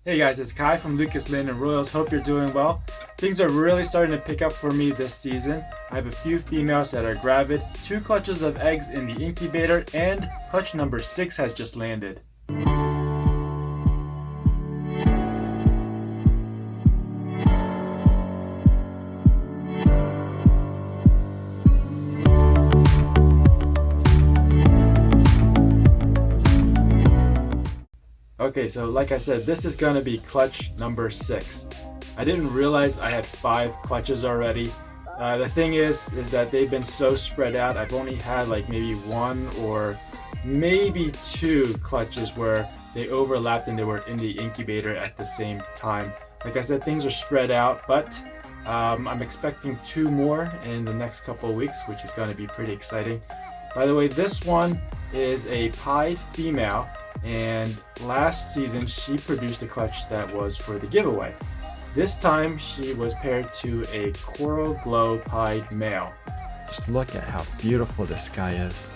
Hey guys, it's Kai from Lucas Land & Royals. Hope you're doing well. Things are really starting to pick up for me this season. I have a few females that are gravid, 2 clutches of eggs in the incubator, and clutch number 6 has just landed. Okay, so like I said, this is going to be clutch number 6. I didn't realize I had 5 clutches already. The thing is that they've been so spread out. I've only had like maybe 1 or maybe 2 clutches where they overlapped and they were in the incubator at the same time. Like I said, things are spread out, but I'm expecting 2 more in the next couple of weeks, which is going to be pretty exciting. By the way, this one is a pied female, and last season she produced a clutch that was for the giveaway. This time she was paired to a coral glow pied male. Just look at how beautiful this guy is.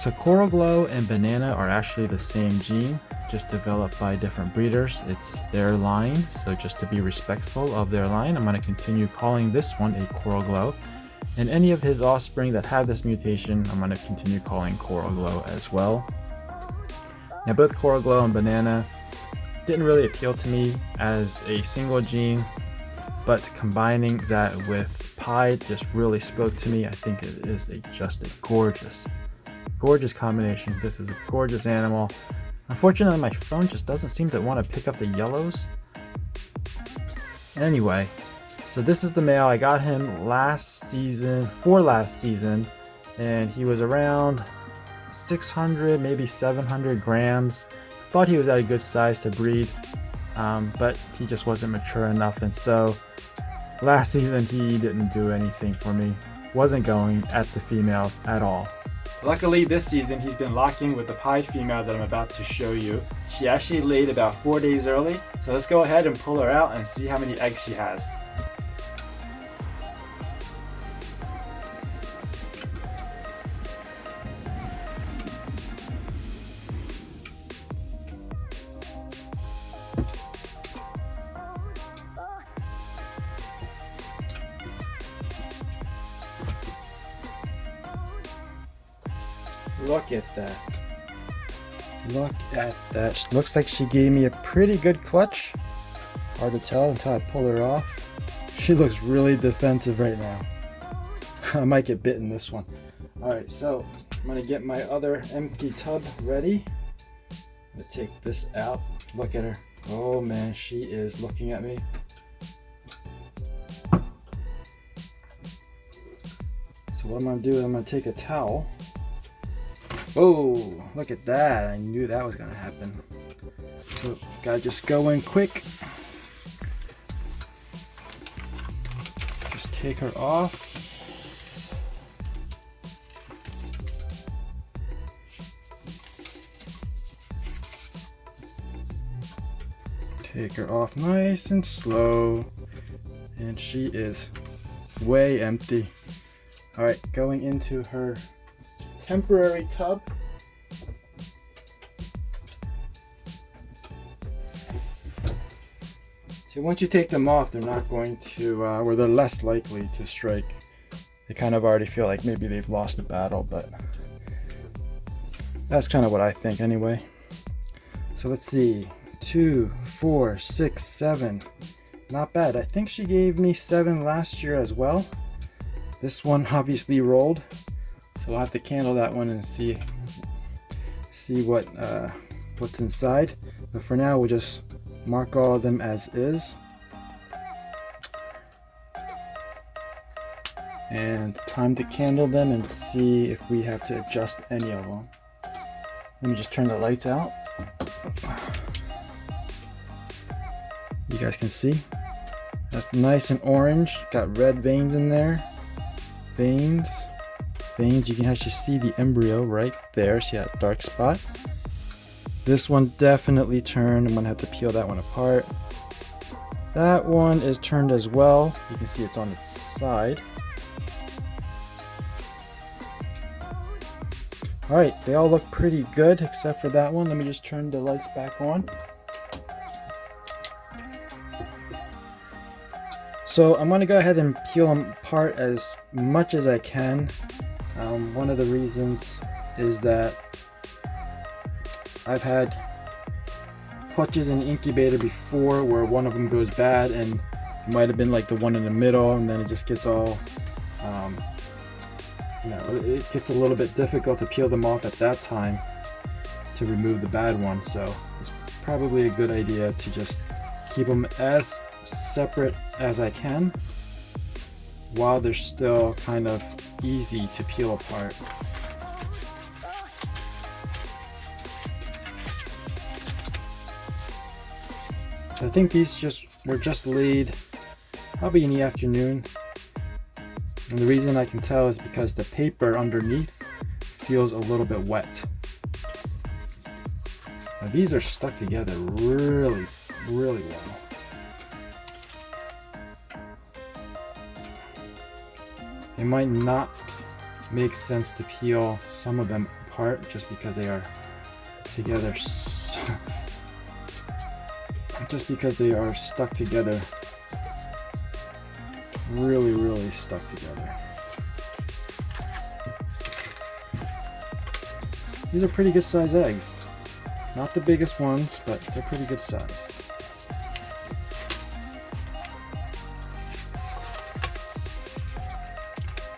So coral glow and banana are actually the same gene, just developed by different breeders. It's their line, so just to be respectful of their line, I'm going to continue calling this one a coral glow. And any of his offspring that have this mutation, I'm going to continue calling coral glow as well. Now both coral glow and banana didn't really appeal to me as a single gene, but combining that with pied just really spoke to me. I think it is just a gorgeous combination. This is a gorgeous animal. Unfortunately, my phone just doesn't seem to want to pick up the yellows. Anyway, so this is the male. I got him last season, and he was around 600, maybe 700 grams. Thought he was at a good size to breed, but he just wasn't mature enough, and so last season he didn't do anything for me. Wasn't going at the females at all. Luckily this season he's been locking with the pied female that I'm about to show you. She actually laid about 4 days early, so let's go ahead and pull her out and see how many eggs she has. Look at that. Look at that. Looks like she gave me a pretty good clutch. Hard to tell until I pull her off. She looks really defensive right now. I might get bit in this one. Alright, so I'm going to get my other empty tub ready. I'm going to take this out. Look at her. Oh man, she is looking at me. So what I'm going to do is I'm going to take a towel. Oh, look at that. I knew that was going to happen. So, gotta just go in quick. Just take her off. Take her off nice and slow. And she is way empty. Alright, going into her temporary tub. So once you take them off, they're not going to, or they're less likely to strike. They kind of already feel like maybe they've lost the battle, but that's kind of what I think anyway. So let's see, 2, 4, 6, 7. Not bad. I think she gave me 7 last year as well. This one obviously rolled. So we'll have to candle that one and see what's inside. But for now, we'll just mark all of them as is. And time to candle them and see if we have to adjust any of them. Let me just turn the lights out. You guys can see. That's nice and orange. Got red veins in there. Veins. You can actually see the embryo right there. See that dark spot? This one definitely turned. I'm gonna have to peel that one apart. That one is turned as well. You can see it's on its side. Alright, they all look pretty good except for that one. Let me just turn the lights back on. So I'm going to go ahead and peel them apart as much as I can. One of the reasons is that I've had clutches in the incubator before where one of them goes bad, and it might have been like the one in the middle, and then it just gets all, it gets a little bit difficult to peel them off at that time to remove the bad one. So it's probably a good idea to just keep them as separate as I can while they're still kind of easy to peel apart. So I think these were just laid probably in the afternoon, and the reason I can tell is because the paper underneath feels a little bit wet. Now these are stuck together really well. It might not make sense to peel some of them apart just because they are together, just because they are stuck together, really stuck together. These are pretty good size eggs. Not the biggest ones, but they're pretty good size.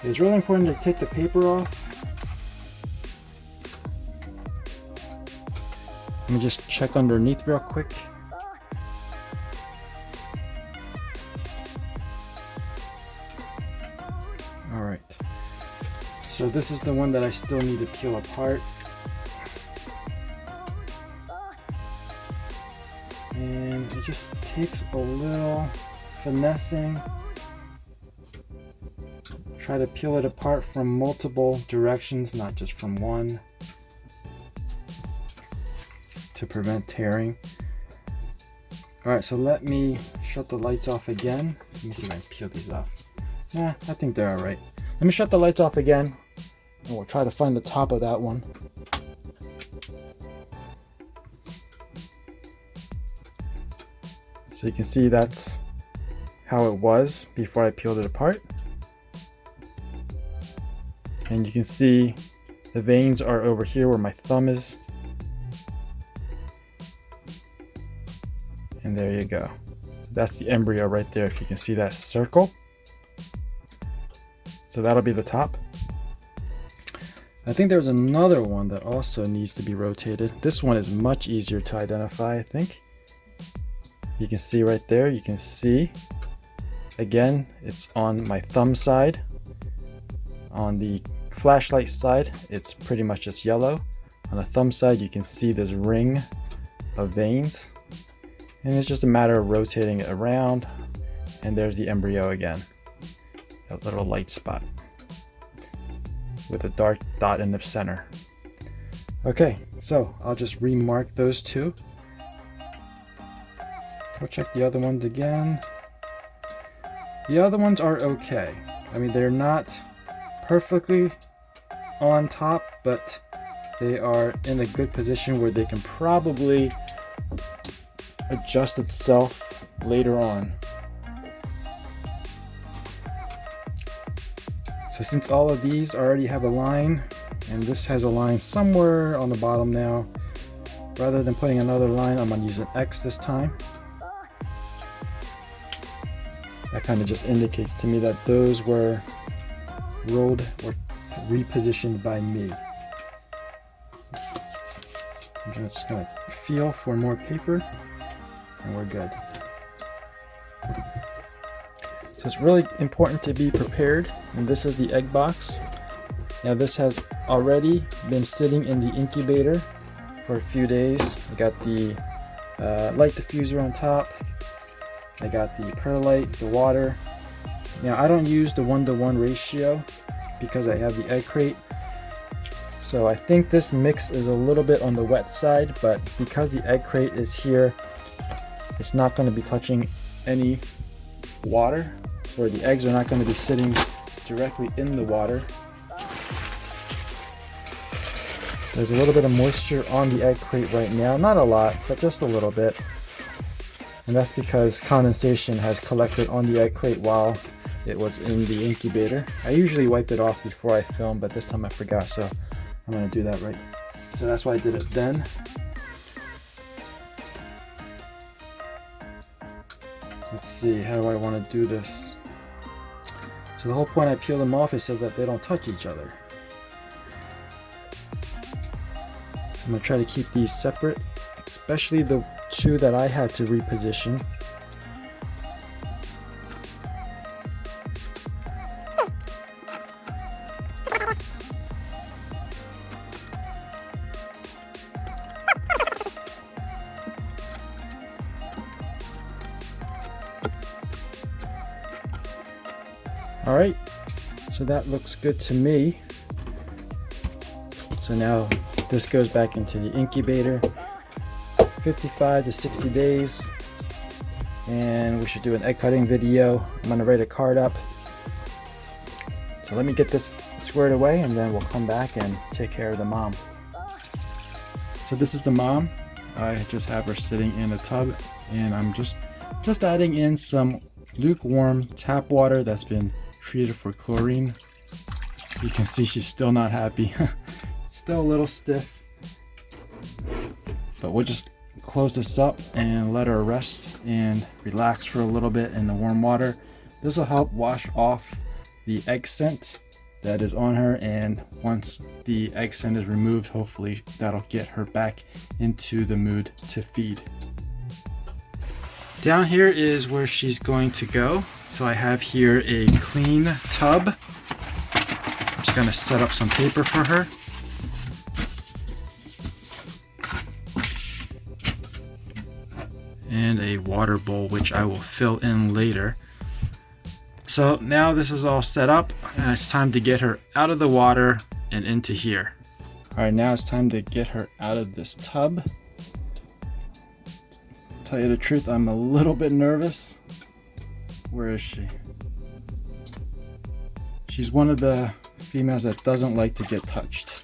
It's really important to take the paper off. Let me just check underneath real quick. Alright, so this is the one that I still need to peel apart. And it just takes a little finessing. Try to peel it apart from multiple directions, not just from one, to prevent tearing. Alright, so let me shut the lights off again. Let me see if I can peel these off. Nah, I think they're alright. Let me shut the lights off again, and we'll try to find the top of that one. So you can see that's how it was before I peeled it apart. And you can see the veins are over here where my thumb is. And there you go. So that's the embryo right there, if you can see that circle. So that'll be the top. I think there's another one that also needs to be rotated. This one is much easier to identify, I think. You can see right there, you can see, again, it's on my thumb side. On the flashlight side, it's pretty much just yellow. On the thumb side, you can see this ring of veins. And it's just a matter of rotating it around. And there's the embryo again. That little light spot with a dark dot in the center. Okay, so I'll just remark those two. We'll check the other ones again. The other ones are okay. I mean, they're not perfectly on top, but they are in a good position where they can probably adjust itself later on. So since all of these already have a line, and this has a line somewhere on the bottom now, rather than putting another line, I'm going to use an X this time. That kind of just indicates to me that those were rolled or repositioned by me. I'm just going to feel for more paper, and we're good. So it's really important to be prepared, and this is the egg box. Now this has already been sitting in the incubator for a few days. I got the light diffuser on top. I got the perlite, the water. Now I don't use the 1-to-1 ratio because I have the egg crate. So I think this mix is a little bit on the wet side, but because the egg crate is here, it's not going to be touching any water, or the eggs are not going to be sitting directly in the water. There's a little bit of moisture on the egg crate right now, not a lot, but just a little bit. And that's because condensation has collected on the egg crate while it was in the incubator. I usually wipe it off before I film, but this time I forgot, so I'm gonna do that right. So that's why I did it then. Let's see, how do I want to do this? So the whole point I peel them off is so that they don't touch each other. I'm gonna try to keep these separate, especially the two that I had to reposition. All right, so that looks good to me. So now this goes back into the incubator, 55 to 60 days, and we should do an egg cutting video. I'm gonna write a card up. So let me get this squared away and then we'll come back and take care of the mom. So this is the mom. I just have her sitting in a tub, and I'm just adding in some lukewarm tap water that's been treated for chlorine. You can see she's still not happy. Still a little stiff, but we'll just close this up and let her rest and relax for a little bit in the warm water. This will help wash off the egg scent that is on her, and once the egg scent is removed, hopefully that'll get her back into the mood to feed. Down here is where she's going to go. So I have here a clean tub. I'm just gonna set up some paper for her. And a water bowl, which I will fill in later. So now this is all set up, and it's time to get her out of the water and into here. All right, now it's time to get her out of this tub. Tell you the truth, I'm a little bit nervous. Where is she? She's one of the females that doesn't like to get touched.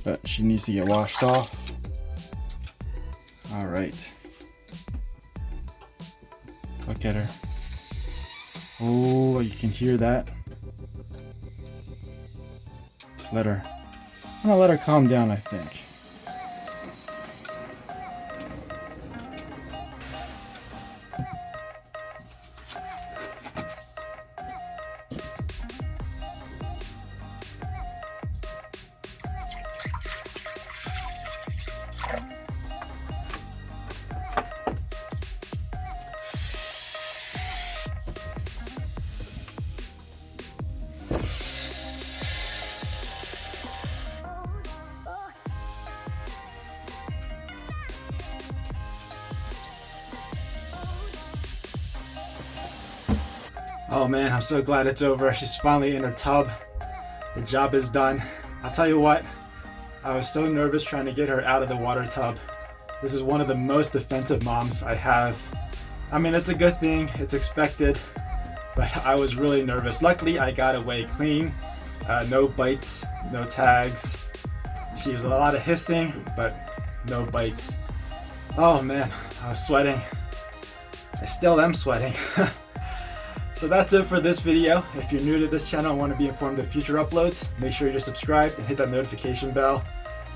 But she needs to get washed off. All right. Look at her. Oh, you can hear that. Just let her, I'm gonna let her calm down, I think. Oh man, I'm so glad it's over. She's finally in her tub. The job is done. I'll tell you what, I was so nervous trying to get her out of the water tub. This is one of the most defensive moms I have. I mean, it's a good thing, it's expected, but I was really nervous. Luckily, I got away clean. No bites, no tags. She was a lot of hissing, but no bites. Oh man, I was sweating. I still am sweating. So that's it for this video. If you're new to this channel and want to be informed of future uploads, make sure you're subscribed and hit that notification bell.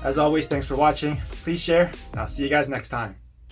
As always, thanks for watching. Please share, and I'll see you guys next time.